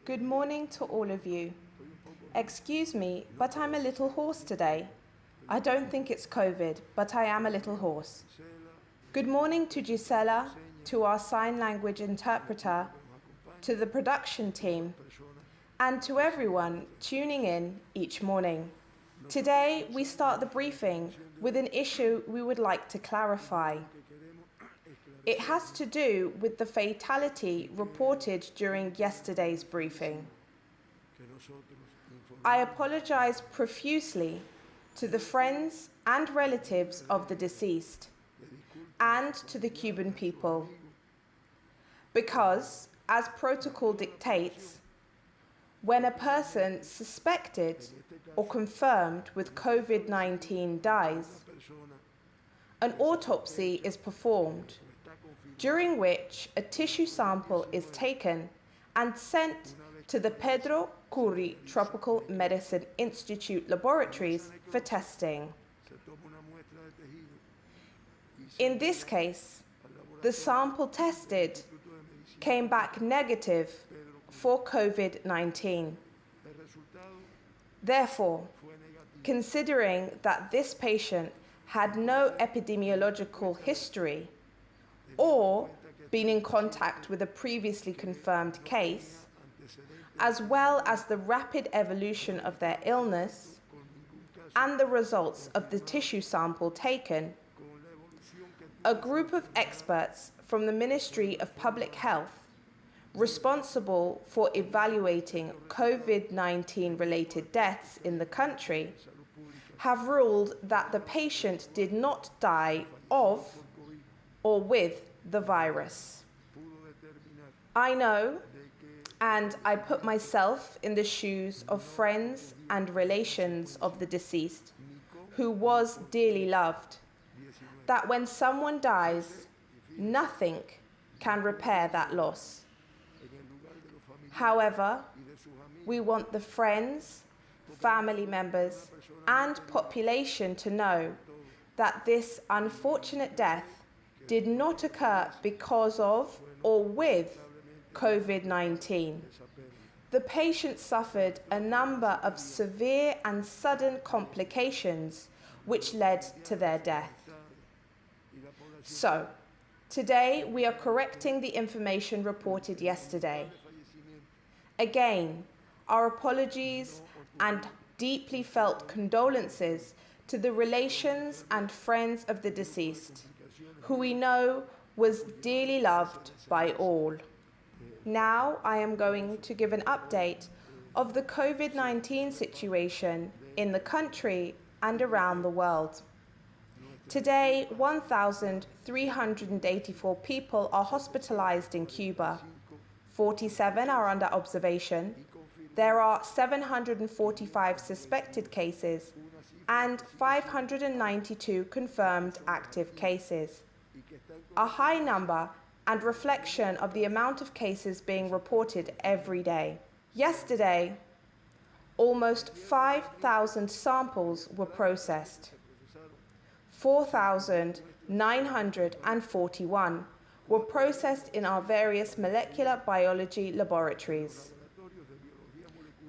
Good morning to all of you. Excuse me, but I'm a little hoarse today. I don't think it's COVID, but I am a little hoarse. Good morning to Gisela, to our sign language interpreter, to the production team, and to everyone tuning in each morning. Today, we start the briefing with an issue we would like to clarify. It has to do with the fatality reported during yesterday's briefing. I apologize profusely to the friends and relatives of the deceased and to the Cuban people, because, as protocol dictates, when a person suspected or confirmed with COVID-19 dies, an autopsy is performed, during which a tissue sample is taken and sent to the Pedro Curry Tropical Medicine Institute laboratories for testing. In this case, the sample tested came back negative for COVID-19. Therefore, considering that this patient had no epidemiological history or been in contact with a previously confirmed case, as well as the rapid evolution of their illness and the results of the tissue sample taken, a group of experts from the Ministry of Public Health responsible for evaluating COVID-19 related deaths in the country have ruled that the patient did not die of or with the virus. I know, and I put myself in the shoes of friends and relations of the deceased, who was dearly loved, that when someone dies, nothing can repair that loss. However, we want the friends, family members, and population to know that this unfortunate death did not occur because of or with COVID-19. The patient suffered a number of severe and sudden complications which led to their death. So, today we are correcting the information reported yesterday. Again, our apologies and deeply felt condolences to the relations and friends of the deceased, who we know was dearly loved by all. Now I am going to give an update of the COVID-19 situation in the country and around the world. Today, 1,384 people are hospitalized in Cuba. 47 are under observation. There are 745 suspected cases and 592 confirmed active cases. A high number and reflection of the amount of cases being reported every day. Yesterday, almost 5,000 samples were processed. 4,941 were processed in our various molecular biology laboratories.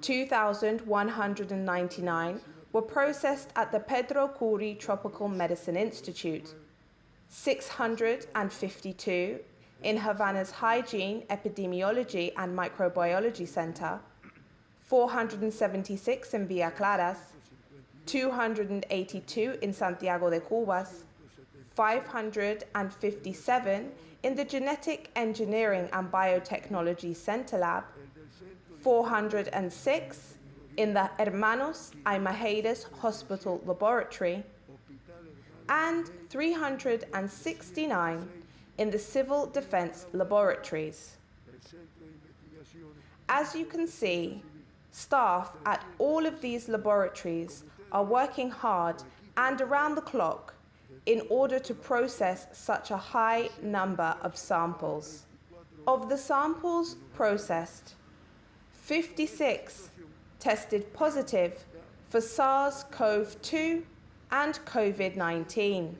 2,199 were processed at the Pedro Curry Tropical Medicine Institute, 652 in Havana's Hygiene, Epidemiology and Microbiology Center, 476 in Villa Claras, 282 in Santiago de Cubas, 557 in the Genetic Engineering and Biotechnology Center Lab, 406 in the Hermanos Aimajeires Hospital Laboratory, and 369 in the Civil Defense Laboratories. As you can see, staff at all of these laboratories are working hard and around the clock in order to process such a high number of samples. Of the samples processed, 56 tested positive for SARS-CoV-2 and COVID-19.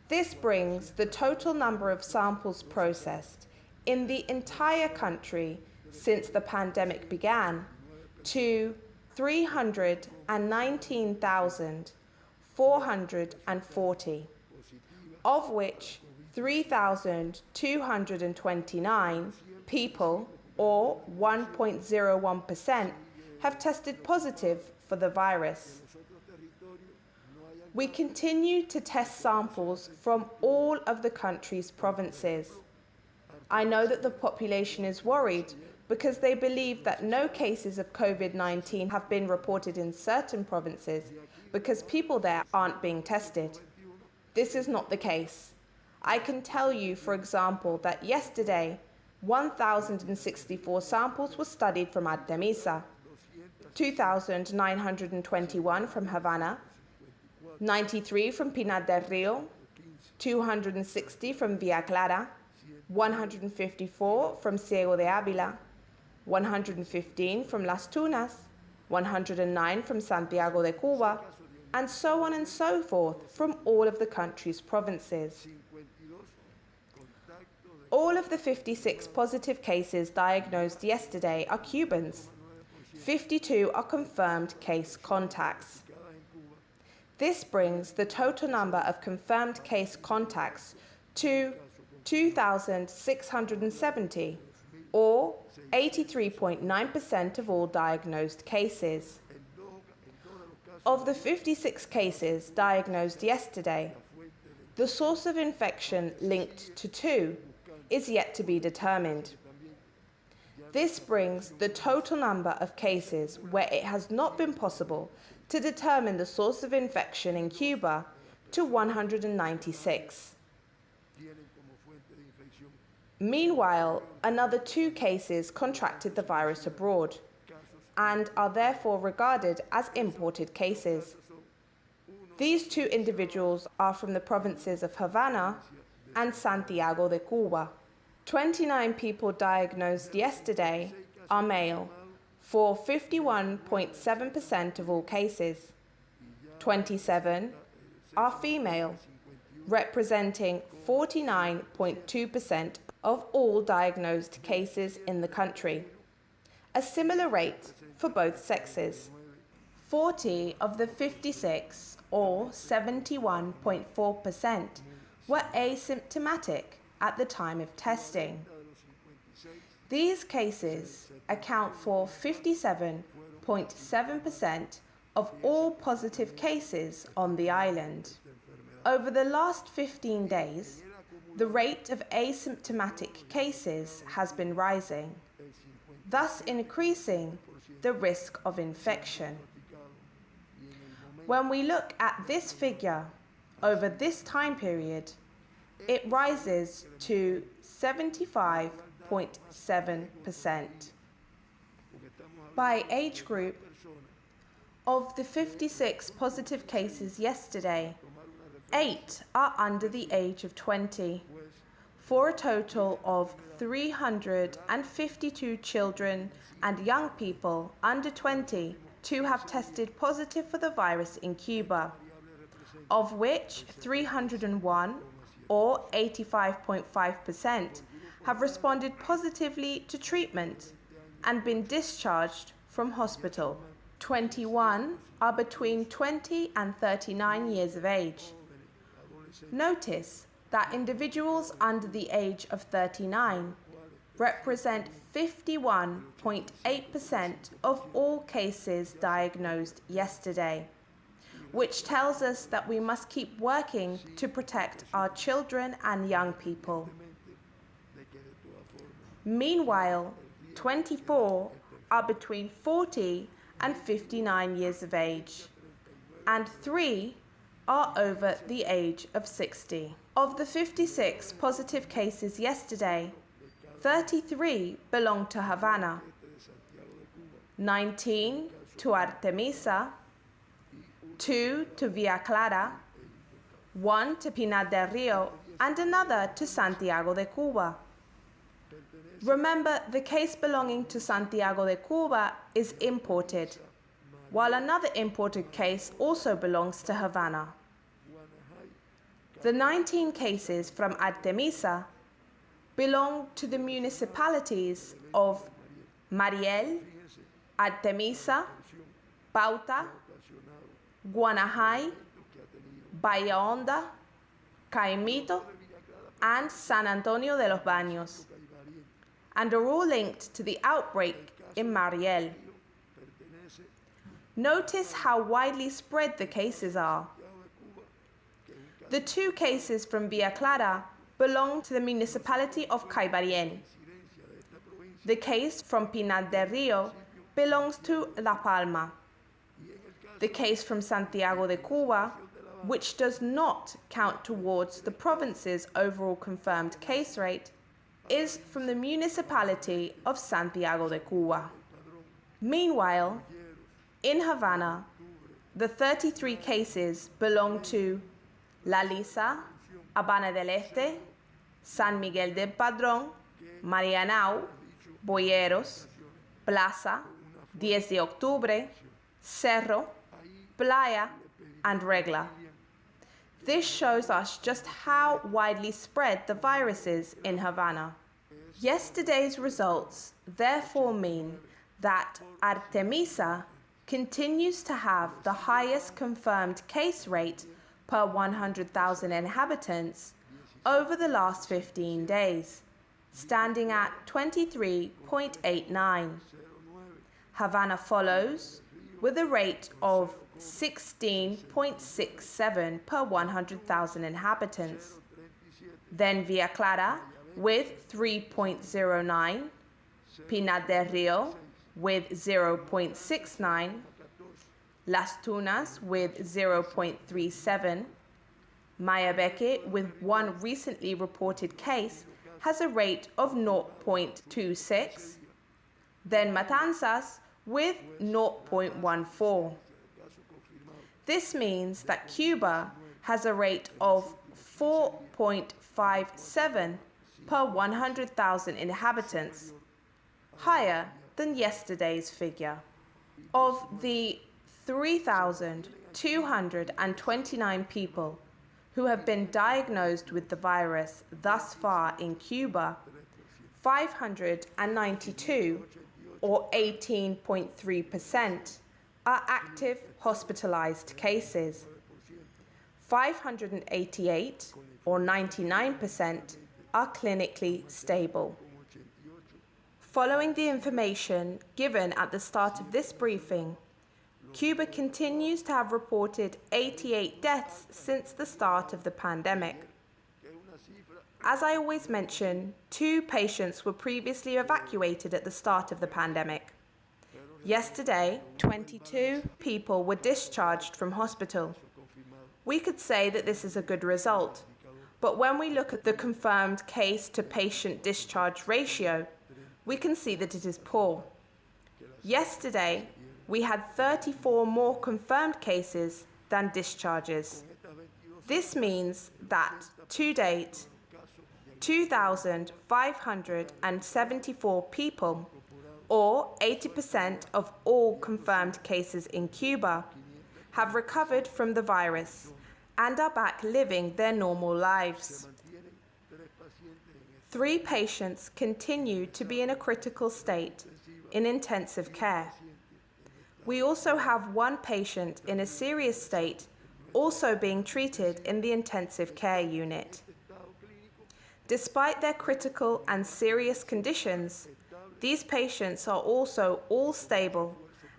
This brings the total number of samples processed in the entire country since the pandemic began to 319,440, of which 3,229 people, or 1.01%, have tested positive for the virus. We continue to test samples from all of the country's provinces. I know that the population is worried because they believe that no cases of COVID-19 have been reported in certain provinces because people there aren't being tested. This is not the case. I can tell you, for example, that yesterday 1,064 samples were studied from Artemisa, 2,921 from Havana, 93 from Pinar del Rio, 260 from Villa Clara, 154 from Ciego de Ávila, 115 from Las Tunas, 109 from Santiago de Cuba, and so on and so forth from all of the country's provinces. All of the 56 positive cases diagnosed yesterday are Cubans. 52 are confirmed case contacts. This brings the total number of confirmed case contacts to 2,670, or 83.9% of all diagnosed cases. Of the 56 cases diagnosed yesterday, the source of infection linked to 2 is yet to be determined. This brings the total number of cases where it has not been possible to determine the source of infection in Cuba to 196. Meanwhile, another 2 cases contracted the virus abroad and are therefore regarded as imported cases. These 2 individuals are from the provinces of Havana and Santiago de Cuba. 29 people diagnosed yesterday are male, for 51.7% of all cases. 27 are female, representing 49.2% of all diagnosed cases in the country, a similar rate for both sexes. 40 of the 56, or 71.4%, were asymptomatic at the time of testing. These cases account for 57.7% of all positive cases on the island. Over the last 15 days, the rate of asymptomatic cases has been rising, thus increasing the risk of infection. When we look at this figure over this time period, it rises to 75.7%. By age group, of the 56 positive cases yesterday, 8 are under the age of 20, for a total of 352 children and young people under 20 to have tested positive for the virus in Cuba, of which 301, or 85.5%, have responded positively to treatment and been discharged from hospital. 21 are between 20 and 39 years of age. Notice that individuals under the age of 39 represent 51.8% of all cases diagnosed yesterday, which tells us that we must keep working to protect our children and young people. Meanwhile, 24 are between 40 and 59 years of age, and 3 are over the age of 60. Of the 56 positive cases yesterday, 33 belong to Havana, 19 to Artemisa, 2 to Villa Clara, 1 to Pinar del Rio, and another to Santiago de Cuba. Remember, the case belonging to Santiago de Cuba is imported, while another imported case also belongs to Havana. The 19 cases from Artemisa belong to the municipalities of Mariel, Artemisa, Pauta, Guanajay, Bahía Honda, Caimito, and San Antonio de los Baños, and are all linked to the outbreak in Mariel. Notice how widely spread the cases are. The 2 cases from Villa Clara belong to the municipality of Caibarien. The case from Pinar del Río belongs to La Palma. The case from Santiago de Cuba, which does not count towards the province's overall confirmed case rate, is from the municipality of Santiago de Cuba. Meanwhile, in Havana, the 33 cases belong to La Lisa, Habana del Este, San Miguel del Padrón, Marianao, Boyeros, Plaza, 10 de Octubre, Cerro, Playa, and Regla. This shows us just how widely spread the virus is in Havana. Yesterday's results therefore mean that Artemisa continues to have the highest confirmed case rate per 100,000 inhabitants over the last 15 days, standing at 23.89. Havana follows with a rate of 16.67 per 100,000 inhabitants. Then Villa Clara with 3.09, Pinar del Río with 0.69, Las Tunas with 0.37, Mayabeque, with 1 recently reported case, has a rate of 0.26, then Matanzas with 0.14. This means that Cuba has a rate of 4.57 per 100,000 inhabitants, higher than yesterday's figure. Of the 3,229 people who have been diagnosed with the virus thus far in Cuba, 592, or 18.3%, are active hospitalized cases. 588, or 99%, are clinically stable. Following the information given at the start of this briefing, Cuba continues to have reported 88 deaths since the start of the pandemic. As I always mention, 2 patients were previously evacuated at the start of the pandemic. Yesterday, 22 people were discharged from hospital. We could say that this is a good result, but when we look at the confirmed case-to-patient discharge ratio, we can see that it is poor. Yesterday, we had 34 more confirmed cases than discharges. This means that, to date, 2,574 people, or 80% of all confirmed cases in Cuba, have recovered from the virus and are back living their normal lives. 3 patients continue to be in a critical state in intensive care. We also have 1 patient in a serious state also being treated in the intensive care unit. Despite their critical and serious conditions, these patients are also all stable,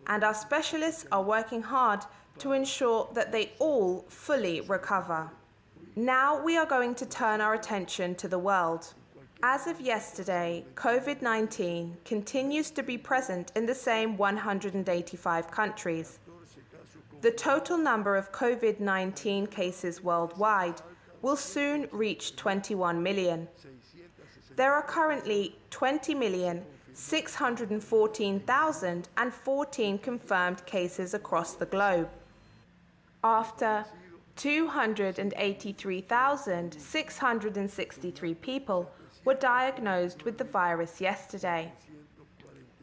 and our specialists are working hard to ensure that they all fully recover. Now we are going to turn our attention to the world. As of yesterday, COVID-19 continues to be present in the same 185 countries. The total number of COVID-19 cases worldwide will soon reach 21 million. There are currently 20,614,014 confirmed cases across the globe, after 283,663 people were diagnosed with the virus yesterday.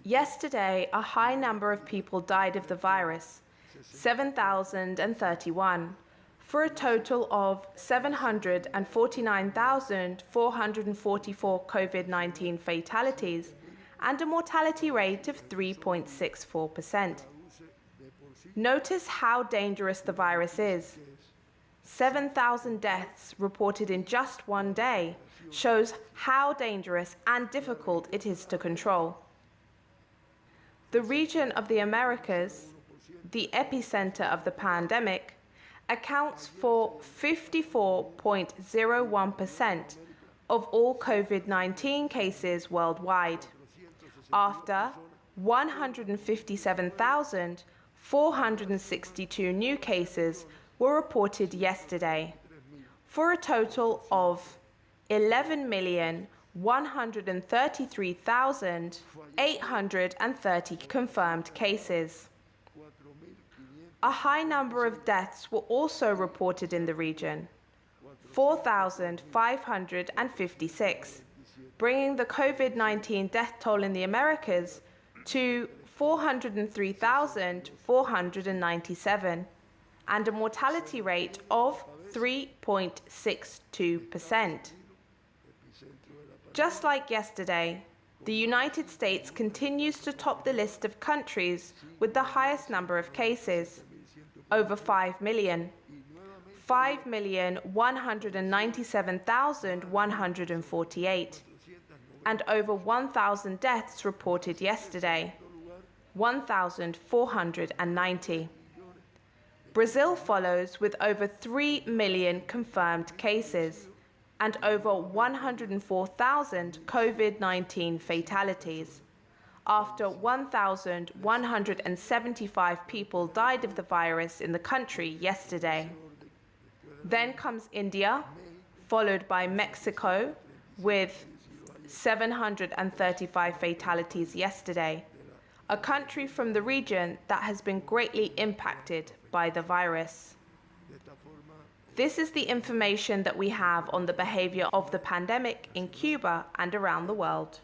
Yesterday, a high number of people died of the virus, 7,031, for a total of 749,444 COVID-19 fatalities and a mortality rate of 3.64%. Notice how dangerous the virus is. 7,000 deaths reported in just one day shows how dangerous and difficult it is to control. The region of the Americas, the epicenter of the pandemic, accounts for 54.01% of all COVID-19 cases worldwide, after 157,462 new cases were reported yesterday, for a total of 11,133,830 confirmed cases. A high number of deaths were also reported in the region, 4,556, bringing the COVID-19 death toll in the Americas to 403,497, and a mortality rate of 3.62%. Just like yesterday, the United States continues to top the list of countries with the highest number of cases, over 5 million. 5,197,148, and over 1,000 deaths reported yesterday, 1,490. Brazil follows with over 3 million confirmed cases and over 104,000 COVID-19 fatalities, after 1,175 people died of the virus in the country yesterday. Then comes India, followed by Mexico with 735 fatalities yesterday, a country from the region that has been greatly impacted by the virus. This is the information that we have on the behavior of the pandemic in Cuba and around the world.